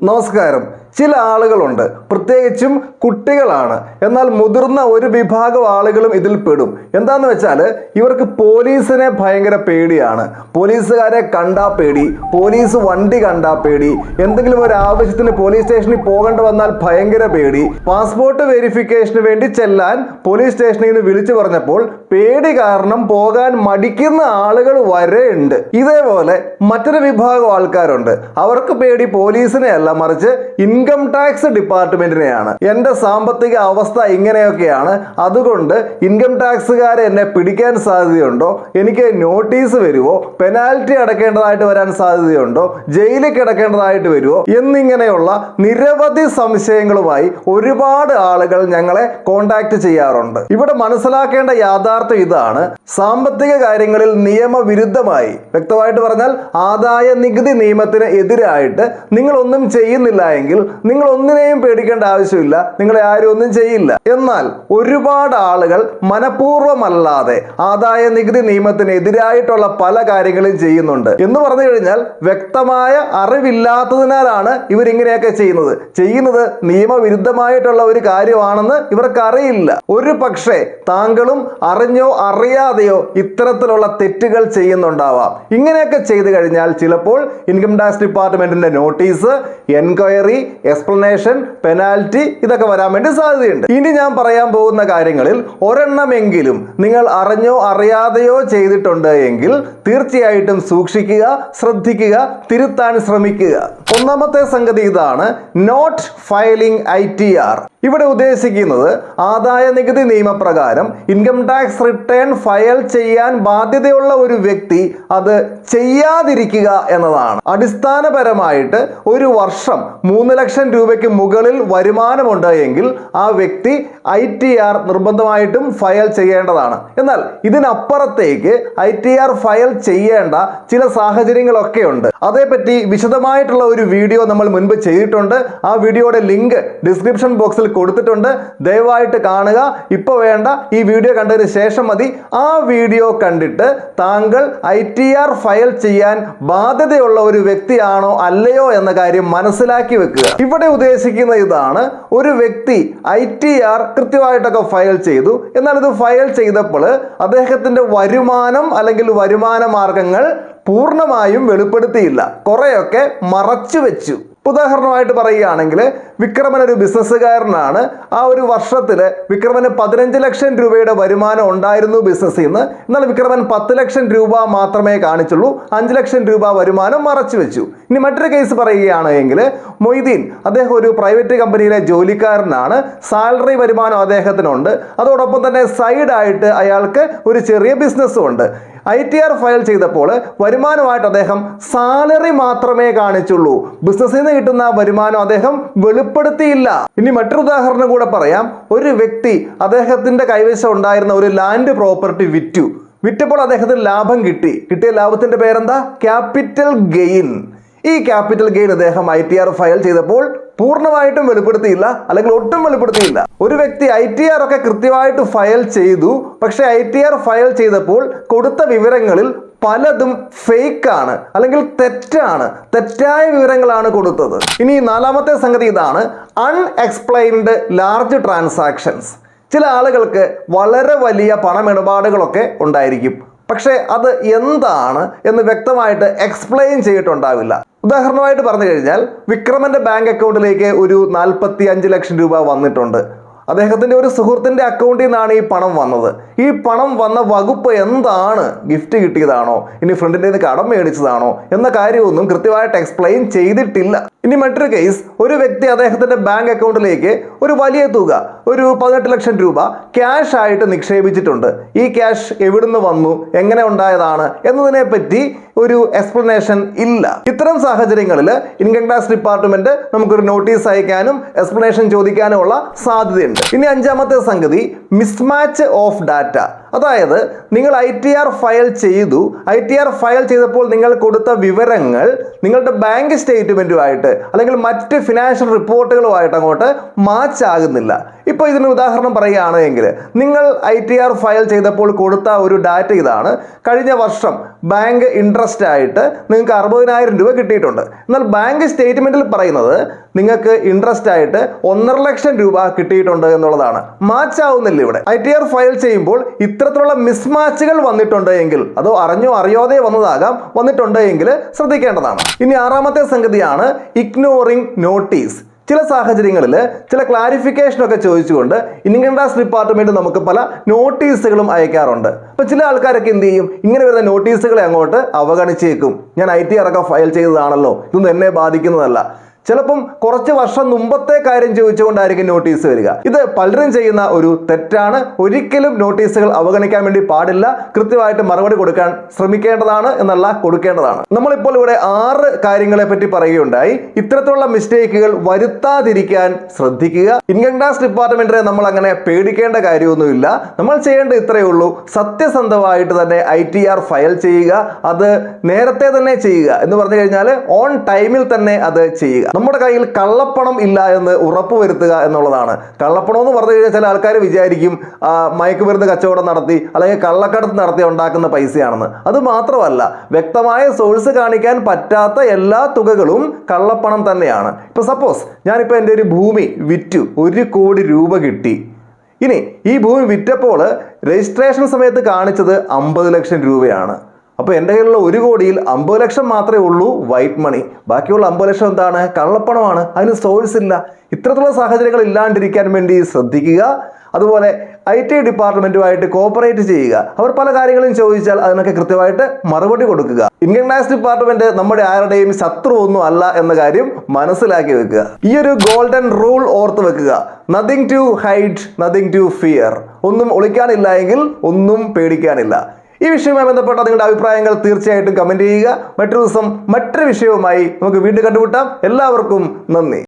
നമസ്കാരം. ചില ആളുകളുണ്ട്, പ്രത്യേകിച്ചും കുട്ടികളാണ്, എന്നാൽ മുതിർന്ന ഒരു വിഭാഗം ആളുകളും ഇതിൽ പെടും. എന്താന്ന് വെച്ചാൽ ഇവർക്ക് പോലീസിനെ ഭയങ്കര പേടിയാണ്. പോലീസുകാരെ കണ്ടാ പേടി, പോലീസ് വണ്ടി കണ്ടാ പേടി, എന്തെങ്കിലും ഒരു ആവശ്യത്തിന് പോലീസ് സ്റ്റേഷനിൽ പോകേണ്ടി വന്നാൽ ഭയങ്കര പേടി. പാസ്പോർട്ട് വെരിഫിക്കേഷന് വേണ്ടി ചെല്ലാൻ പോലീസ് സ്റ്റേഷനിൽ നിന്ന് വിളിച്ചു പറഞ്ഞപ്പോൾ പേടി കാരണം പോകാൻ മടിക്കുന്ന ആളുകൾ വരെ ഉണ്ട്. ഇതേപോലെ മറ്റൊരു വിഭാഗം ആൾക്കാരുണ്ട്. അവർക്ക് പേടി പോലീസിനെ അല്ല, മറിച്ച് ഇൻകം ടാക്സ് ഡിപ്പാർട്ട്മെന്റിനെയാണ്. എന്റെ സാമ്പത്തിക അവസ്ഥ ഇങ്ങനെയൊക്കെയാണ്, അതുകൊണ്ട് ഇൻകം ടാക്സുകാരെ എന്നെ പിടിക്കാൻ സാധ്യതയുണ്ടോ, എനിക്ക് നോട്ടീസ് വരുമോ, പെനാൽറ്റി അടക്കേണ്ടതായിട്ട് വരാൻ സാധ്യതയുണ്ടോ, ജയിലിൽ കിടക്കേണ്ടതായിട്ട് വരുമോ എന്നിങ്ങനെയുള്ള നിരവധി സംശയങ്ങളുമായി ഒരുപാട് ആളുകൾ ഞങ്ങളെ കോണ്ടാക്ട് ചെയ്യാറുണ്ട്. ഇവിടെ മനസ്സിലാക്കേണ്ട യാഥാർത്ഥ്യം ഇതാണ്: സാമ്പത്തിക കാര്യങ്ങളിൽ നിയമവിരുദ്ധമായി, വ്യക്തമായിട്ട് പറഞ്ഞാൽ ആദായ നികുതി നിയമത്തിന് എതിരായിട്ട് നിങ്ങളൊന്നും ചെയ്യുന്നില്ല എങ്കിൽ നിങ്ങൾ ഒന്നിനെയും പേടിക്കേണ്ട ആവശ്യമില്ല, നിങ്ങളെ ആരും ഒന്നും ചെയ്യില്ല. എന്നാൽ ഒരുപാട് ആളുകൾ മനഃപൂർവ്വമല്ലാതെ ആദായ നികുതി നിയമത്തിന് എതിരായിട്ടുള്ള പല കാര്യങ്ങളും ചെയ്യുന്നുണ്ട്. എന്ന് പറഞ്ഞു കഴിഞ്ഞാൽ വ്യക്തമായ അറിവില്ലാത്തതിനാലാണ് ഇവരിങ്ങനെയൊക്കെ ചെയ്യുന്നത് നിയമവിരുദ്ധമായിട്ടുള്ള ഒരു കാര്യമാണെന്ന് ഇവർക്ക് അറിയില്ല. ഒരു പക്ഷേ താങ്കളും അറിഞ്ഞോ അറിയാതെയോ ഇത്തരത്തിലുള്ള തെറ്റുകൾ ചെയ്യുന്നുണ്ടാവാം. ഇങ്ങനെയൊക്കെ ചെയ്തു കഴിഞ്ഞാൽ ചിലപ്പോൾ ഇൻകം ടാക്സ് ഡിപ്പാർട്ട്മെന്റിന്റെ നോട്ടീസ്, എൻക്വയറി, എക്സ്പ്ലനേഷൻ, പെനാൽറ്റി ഇതൊക്കെ വരാൻ വേണ്ടി സാധ്യതയുണ്ട്. ഇനി ഞാൻ പറയാൻ പോകുന്ന കാര്യങ്ങളിൽ ഒരെണ്ണമെങ്കിലും നിങ്ങൾ അറിഞ്ഞോ അറിയാതെയോ ചെയ്തിട്ടുണ്ട് എങ്കിൽ തീർച്ചയായിട്ടും സൂക്ഷിക്കുക, ശ്രദ്ധിക്കുക, തിരുത്താൻ ശ്രമിക്കുക. ഒന്നാമത്തെ സംഗതി ഇതാണ്: നോട്ട് ഫയലിംഗ് ITR. ഇവിടെ ഉദ്ദേശിക്കുന്നത് ആദായ നികുതി നിയമപ്രകാരം ഇൻകം ടാക്സ് റിട്ടേൺ ഫയൽ ചെയ്യാൻ ബാധ്യതയുള്ള ഒരു വ്യക്തി അത് ചെയ്യാതിരിക്കുക എന്നതാണ്. അടിസ്ഥാനപരമായിട്ട് ഒരു വർഷം 3 ലക്ഷം രൂപയ്ക്ക് മുകളിൽ വരുമാനമുണ്ട് എങ്കിൽ ആ വ്യക്തി ITR നിർബന്ധമായിട്ടും ഫയൽ ചെയ്യേണ്ടതാണ്. എന്നാൽ ഇതിനപ്പുറത്തേക്ക് ITR ഫയൽ ചെയ്യേണ്ട ചില സാഹചര്യങ്ങളൊക്കെ ഉണ്ട്. അതേപറ്റി വിശദമായിട്ടുള്ള ഒരു വീഡിയോ നമ്മൾ മുൻപ് ചെയ്തിട്ടുണ്ട്. ആ വീഡിയോയുടെ ലിങ്ക് ഡിസ്ക്രിപ്ഷൻ ബോക്സിൽ കൊടുത്തിട്ടുണ്ട്, ദയവായിട്ട് കാണുക. ഇപ്പൊ വേണ്ട, ഈ വീഡിയോ കണ്ടതിന് ശേഷം മതി. ആ വീഡിയോ കണ്ടിട്ട് താങ്കൾ ITR ഫയൽ ചെയ്യാൻ ബാധ്യതയുള്ള ഒരു വ്യക്തിയാണോ അല്ലയോ എന്ന കാര്യം മനസ്സിലാക്കി വെക്കുക. ഇവിടെ ഉദ്ദേശിക്കുന്ന ഇതാണ്: ഒരു വ്യക്തി ITR കൃത്യമായിട്ടൊക്കെ ഫയൽ ചെയ്തു, എന്നാൽ ഇത് ഫയൽ ചെയ്തപ്പോൾ അദ്ദേഹത്തിന്റെ വരുമാനം അല്ലെങ്കിൽ വരുമാന മാർഗങ്ങൾ പൂർണ്ണമായും വെളിപ്പെടുത്തിയില്ല, കുറെയൊക്കെ മറച്ചു വെച്ചു. ഉദാഹരണമായിട്ട് പറയുകയാണെങ്കിൽ, വിക്രമൻ ഒരു ബിസിനസ്സുകാരനാണ്. ആ ഒരു വർഷത്തിൽ വിക്രമന് 15 ലക്ഷം രൂപയുടെ വരുമാനം ഉണ്ടായിരുന്നു ബിസിനസ്സിൽ നിന്ന്. എന്നാൽ വിക്രമൻ 10 ലക്ഷം രൂപ മാത്രമേ കാണിച്ചുള്ളൂ, 5 ലക്ഷം രൂപ വരുമാനം മറച്ചു വെച്ചു. ഇനി മറ്റൊരു കേസ് പറയുകയാണെങ്കിൽ, മൊയ്തീൻ, അദ്ദേഹം ഒരു പ്രൈവറ്റ് കമ്പനിയിലെ ജോലിക്കാരനാണ്. സാലറി വരുമാനം അദ്ദേഹത്തിനുണ്ട്. അതോടൊപ്പം തന്നെ സൈഡായിട്ട് അയാൾക്ക് ഒരു ചെറിയ ബിസിനസ്സും ഉണ്ട്. ITR ഫയൽ ചെയ്തപ്പോൾ വരുമാനമായിട്ട് അദ്ദേഹം സാലറി മാത്രമേ കാണിച്ചുള്ളൂ, ബിസിനസ്സിൽ നിന്ന് കിട്ടുന്ന വരുമാനം അദ്ദേഹം വെളിപ്പെടുത്തിയില്ല. ഇനി മറ്റൊരു ഉദാഹരണം കൂടെ പറയാം. ഒരു വ്യക്തി അദ്ദേഹത്തിന്റെ കൈവശം ഉണ്ടായിരുന്ന ഒരു ലാൻഡ് പ്രോപ്പർട്ടി വിറ്റപ്പോൾ അദ്ദേഹത്തിന് ലാഭം കിട്ടിയ ലാഭത്തിന്റെ പേരെന്താ? Capital gain. ഈ ക്യാപിറ്റൽ ഗെയിൻ അദ്ദേഹം ITR ഫയൽ ചെയ്തപ്പോൾ പൂർണ്ണമായിട്ടും വെളിപ്പെടുത്തിയില്ല, അല്ലെങ്കിൽ ഒട്ടും വെളിപ്പെടുത്തിയില്ല. ഒരു വ്യക്തി ITR ഒക്കെ കൃത്യമായിട്ട് ഫയൽ ചെയ്തു, പക്ഷെ ITR ഫയൽ ചെയ്തപ്പോൾ കൊടുത്ത വിവരങ്ങളിൽ പലതും ഫേക്ക് ആണ്, അല്ലെങ്കിൽ തെറ്റായ വിവരങ്ങളാണ് കൊടുത്തത്. ഇനി നാലാമത്തെ സംഗതി ഇതാണ്: അൺഎക്സ്പ്ലെയിൻഡ് ലാർജ് ട്രാൻസാക്ഷൻസ്. ചില ആളുകൾക്ക് വളരെ വലിയ പണമിടപാടുകളൊക്കെ ഉണ്ടായിരിക്കും, പക്ഷെ അത് എന്താണ് എന്ന് വ്യക്തമായിട്ട് എക്സ്പ്ലെയിൻ ചെയ്തിട്ടുണ്ടാവില്ല. ഉദാഹരണമായിട്ട് പറഞ്ഞു കഴിഞ്ഞാൽ, വിക്രമന്റെ ബാങ്ക് അക്കൗണ്ടിലേക്ക് ഒരു 45 ലക്ഷം രൂപ വന്നിട്ടുണ്ട്. അദ്ദേഹത്തിന്റെ ഒരു സുഹൃത്തിന്റെ അക്കൗണ്ടിൽ നിന്നാണ് ഈ പണം വന്നത്. ഈ പണം വന്ന വകുപ്പ് എന്താണ്? ഗിഫ്റ്റ് കിട്ടിയതാണോ, ഇനി ഫ്രണ്ടിന്റെ നിന്ന് കടം മേടിച്ചതാണോ എന്ന കാര്യമൊന്നും കൃത്യമായിട്ട് എക്സ്പ്ലെയിൻ ചെയ്തിട്ടില്ല. ഇനി മറ്റൊരു കേസ്: ഒരു വ്യക്തി അദ്ദേഹത്തിന്റെ ബാങ്ക് അക്കൗണ്ടിലേക്ക് ഒരു വലിയ തുക, ഒരു 18 ലക്ഷം രൂപ ക്യാഷ് ആയിട്ട് നിക്ഷേപിച്ചിട്ടുണ്ട്. ഈ ക്യാഷ് എവിടുന്ന് വന്നു, എങ്ങനെ ഉണ്ടായതാണ് എന്നതിനെ പറ്റി ഒരു എക്സ്പ്ലനേഷൻ ഇല്ല. ഇത്തരം സാഹചര്യങ്ങളിൽ ഇൻകം ടാക്സ് ഡിപ്പാർട്ട്മെന്റ് നമുക്കൊരു നോട്ടീസ് അയക്കാനും എക്സ്പ്ലനേഷൻ ചോദിക്കാനും ഉള്ള സാധ്യതയുണ്ട്. ഇനി അഞ്ചാമത്തെ സംഗതി: മിസ്മാച്ച് ഓഫ് ഡാറ്റ. അതായത് നിങ്ങൾ ITR ഫയൽ ചെയ്തു, ITR ഫയൽ ചെയ്തപ്പോൾ നിങ്ങൾ കൊടുത്ത വിവരങ്ങൾ നിങ്ങളുടെ ബാങ്ക് സ്റ്റേറ്റ്മെന്റുമായിട്ട് അല്ലെങ്കിൽ മറ്റ് ഫിനാൻഷ്യൽ റിപ്പോർട്ടുകളുമായിട്ട് അങ്ങോട്ട് മാച്ച് ആകുന്നില്ല. ഇപ്പോൾ ഇതിന് ഉദാഹരണം പറയുകയാണെങ്കിൽ നിങ്ങൾ ITR ഫയൽ ചെയ്തപ്പോൾ കൊടുത്ത ഒരു ഡാറ്റ ഇതാണ്. കഴിഞ്ഞ വർഷം ബാങ്ക് ഇൻട്രസ്റ്റ് ആയിട്ട് നിങ്ങൾക്ക് 60,000 രൂപ കിട്ടിയിട്ടുണ്ട്. എന്നാൽ ബാങ്ക് സ്റ്റേറ്റ്മെന്റിൽ പറയുന്നത് നിങ്ങൾക്ക് ഇൻട്രസ്റ്റ് ആയിട്ട് 1.5 ലക്ഷം രൂപ കിട്ടിയിട്ടുണ്ട് എന്നുള്ളതാണ്. മാച്ച് ആവുന്നില്ല ഇവിടെ. ITR ഫയൽ ചെയ്യുമ്പോൾ ഇത്തരത്തിലുള്ള മിസ്മാച്ചുകൾ വന്നിട്ടുണ്ട് എങ്കിൽ, അതോ അറിഞ്ഞോ അറിയാതെ വന്നിട്ടുണ്ട് എങ്കിൽ ശ്രദ്ധിക്കേണ്ടതാണ്. ഇനി ആറാമത്തെ സംഗതിയാണ് ഇഗ്നോറിംഗ് നോട്ടീസ്. ചില സാഹചര്യങ്ങളിൽ ചില ക്ലാരിഫിക്കേഷൻ ഒക്കെ ചോദിച്ചുകൊണ്ട് ഇൻകം ടാക്സ് ഡിപ്പാർട്ട്മെന്റ് നമുക്ക് പല നോട്ടീസുകളും അയക്കാറുണ്ട്. അപ്പോൾ ചില ആൾക്കാരൊക്കെ എന്ത് ചെയ്യും, ഇങ്ങനെ വരുന്ന നോട്ടീസുകളെ അങ്ങോട്ട് അവഗണിച്ചേക്കും. ഞാൻ ITR ഒക്കെ ഫയൽ ചെയ്തതാണല്ലോ, ഇതൊന്നും എന്നെ ബാധിക്കുന്നതല്ല. ചിലപ്പം കുറച്ച് വർഷം മുമ്പത്തെ കാര്യം ചോദിച്ചുകൊണ്ടായിരിക്കും നോട്ടീസ് വരിക. ഇത് പലരും ചെയ്യുന്ന ഒരു തെറ്റാണ്. ഒരിക്കലും നോട്ടീസുകൾ അവഗണിക്കാൻ വേണ്ടി പാടില്ല. കൃത്യമായിട്ട് മറുപടി കൊടുക്കാൻ ശ്രമിക്കേണ്ടതാണ് എന്നല്ല, കൊടുക്കേണ്ടതാണ്. നമ്മളിപ്പോൾ ഇവിടെ 6 കാര്യങ്ങളെ പറ്റി പറയുകയുണ്ടായി. ഇത്തരത്തിലുള്ള മിസ്റ്റേക്കുകൾ വരുത്താതിരിക്കാൻ ശ്രദ്ധിക്കുക. ഇൻകം ടാക്സ് ഡിപ്പാർട്ട്മെന്റിനെ നമ്മൾ അങ്ങനെ പേടിക്കേണ്ട കാര്യമൊന്നുമില്ല. നമ്മൾ ചെയ്യേണ്ടത് ഇത്രയേ ഉള്ളൂ, സത്യസന്ധമായിട്ട് തന്നെ ITR ഫയൽ ചെയ്യുക. അത് നേരത്തെ തന്നെ ചെയ്യുക എന്ന് പറഞ്ഞു കഴിഞ്ഞാൽ ഓൺ ടൈമിൽ തന്നെ അത് ചെയ്യുക. നമ്മുടെ കയ്യിൽ കള്ളപ്പണം ഇല്ല എന്ന് ഉറപ്പുവരുത്തുക എന്നുള്ളതാണ്. കള്ളപ്പണം എന്ന് പറഞ്ഞു കഴിഞ്ഞാൽ ചില ആൾക്കാർ വിചാരിക്കും മയക്കുമരുന്ന് കച്ചവടം നടത്തി അല്ലെങ്കിൽ കള്ളക്കടത്ത് നടത്തി ഉണ്ടാക്കുന്ന പൈസയാണെന്ന്. അത് മാത്രമല്ല, വ്യക്തമായ സോഴ്സ് കാണിക്കാൻ പറ്റാത്ത എല്ലാ തുകകളും കള്ളപ്പണം തന്നെയാണ്. ഇപ്പൊ സപ്പോസ് ഞാനിപ്പോൾ എൻ്റെ ഒരു ഭൂമി വിറ്റു, 1 കോടി രൂപ കിട്ടി. ഇനി ഈ ഭൂമി വിറ്റപ്പോൾ രജിസ്ട്രേഷൻ സമയത്ത് കാണിച്ചത് 50 ലക്ഷം രൂപയാണ്. അപ്പോൾ എൻ്റെ കയ്യിലുള്ള 1 കോടിയിൽ 50 ലക്ഷം മാത്രമേ ഉള്ളൂ വൈറ്റ് മണി. ബാക്കിയുള്ള 50 ലക്ഷം എന്താണ്? കള്ളപ്പണമാണ്. അതിന് സോഴ്സ് ഇല്ല. ഇത്തരത്തിലുള്ള സാഹചര്യങ്ങൾ ഇല്ലാണ്ടിരിക്കാൻ വേണ്ടി ശ്രദ്ധിക്കുക. അതുപോലെ IT ഡിപ്പാർട്ട്മെന്റുമായിട്ട് കോപ്പറേറ്റ് ചെയ്യുക. അവർ പല കാര്യങ്ങളും ചോദിച്ചാൽ അതിനൊക്കെ കൃത്യമായിട്ട് മറുപടി കൊടുക്കുക. ഇൻകം ടാക്സ് ഡിപ്പാർട്ട്മെന്റ് നമ്മുടെ ആരുടെയും ശത്രു ഒന്നും അല്ല എന്ന കാര്യം മനസ്സിലാക്കി വെക്കുക. ഈ ഒരു ഗോൾഡൻ റൂൾ ഓർത്ത് വെക്കുക. Nothing to hide, nothing to fear. ഒന്നും ഒളിക്കാനില്ല എങ്കിൽ ഒന്നും പേടിക്കാനില്ല. ഈ വിഷയവുമായി ബന്ധപ്പെട്ട നിങ്ങളുടെ അഭിപ്രായങ്ങൾ തീർച്ചയായിട്ടും കമന്റ് ചെയ്യുക. മറ്റൊരു ദിവസം മറ്റൊരു വിഷയവുമായി നമുക്ക് വീണ്ടും കണ്ടുമുട്ടാം. എല്ലാവർക്കും നന്ദി.